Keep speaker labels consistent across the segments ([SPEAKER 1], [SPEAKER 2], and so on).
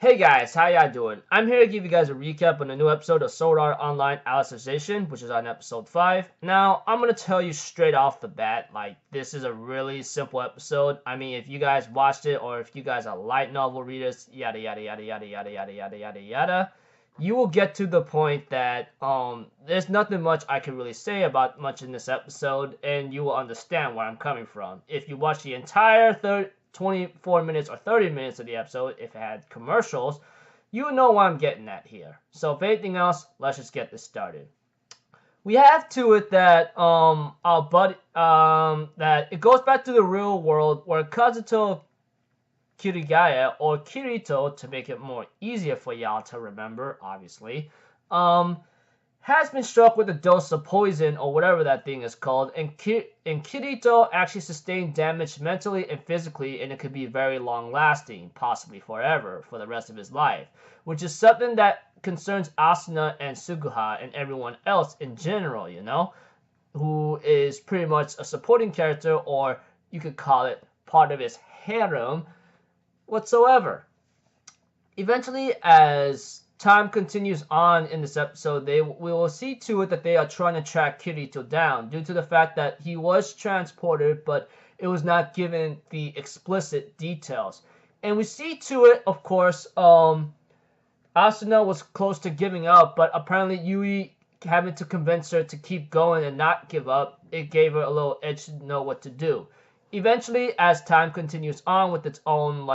[SPEAKER 1] Hey guys, how y'all doing? I'm here to give you guys a recap on a new episode of Solar Art Online Alicization, which is on episode 5. Now, I'm going to tell you straight off the bat, this is a really simple episode. I mean, if you guys watched it, or if you guys are light novel readers, yada yada yada yada yada yada yada yada yada, you will get to the point that there's nothing much I can really say about much in this episode, and you will understand where I'm coming from. If you watch the entire 24 minutes or 30 minutes of the episode, if it had commercials, you know what I'm getting at here. So if anything else, let's just get this started. We have to it that our buddy that it goes back to the real world where Kazuto Kirigaya, or Kirito to make it more easier for y'all to remember, obviously, has been struck with a dose of poison or whatever that thing is called, and Kirito actually sustained damage mentally and physically, and it could be very long lasting, possibly forever, for the rest of his life, which is something that concerns Asuna and Suguha and everyone else in general, you know, who is pretty much a supporting character, or you could call it part of his harem whatsoever. Eventually, as time continues on in this episode, we will see to it that they are trying to track Kirito down due to the fact that he was transported, but it was not given the explicit details. And we see to it, of course, Asuna was close to giving up, but apparently Yui having to convince her to keep going and not give up, it gave her a little edge to know what to do. Eventually, as time continues on with its own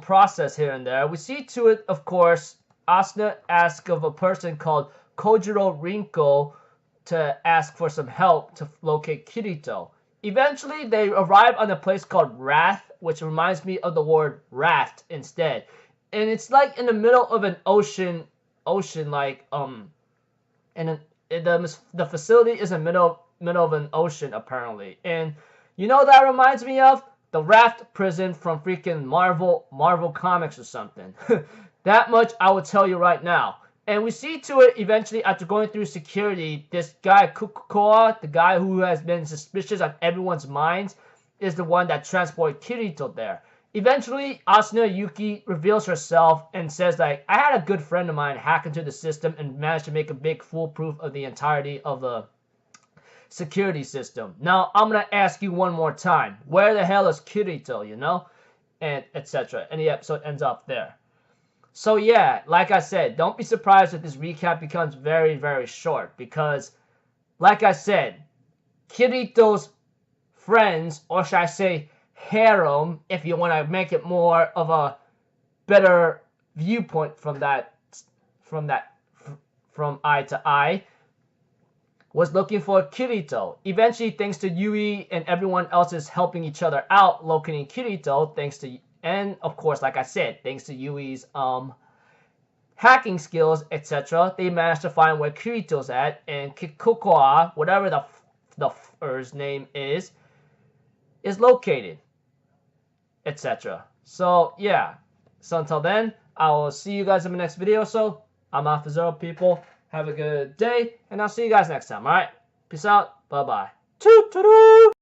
[SPEAKER 1] process here and there, we see to it, of course, Asuna asks of a person called Kojiro Rinko to ask for some help to locate Kirito. Eventually, they arrive on a place called Wrath, which reminds me of the word raft instead. And it's like in the middle of an ocean, and the facility is in the middle of an ocean, apparently. And you know that reminds me of? The Raft prison from freaking Marvel Comics or something. That much I will tell you right now. And we see to it eventually, after going through security, this guy Kukukoa, the guy who has been suspicious on everyone's minds, is the one that transported Kirito there. Eventually, Asuna Yuki reveals herself and says, I had a good friend of mine hack into the system and managed to make a big foolproof of the entirety of the security system. Now, I'm going to ask you one more time. Where the hell is Kirito, you know? And etc. And the episode ends up there. So yeah, like I said, don't be surprised if this recap becomes very, very short. Because, like I said, Kirito's friends, or should I say harem, if you want to make it more of a better viewpoint from eye to eye, was looking for Kirito. Eventually, thanks to Yui and everyone else is helping each other out, locating Kirito, and of course, like I said, thanks to Yui's hacking skills, etc., they managed to find where Kirito's at, and Kikukoa, whatever the first name is located, etc. So, yeah. So until then, I will see you guys in the next video. So, I'm Alpha Zero, people. Have a good day, and I'll see you guys next time, alright? Peace out. Bye-bye. Choo-choo-doo!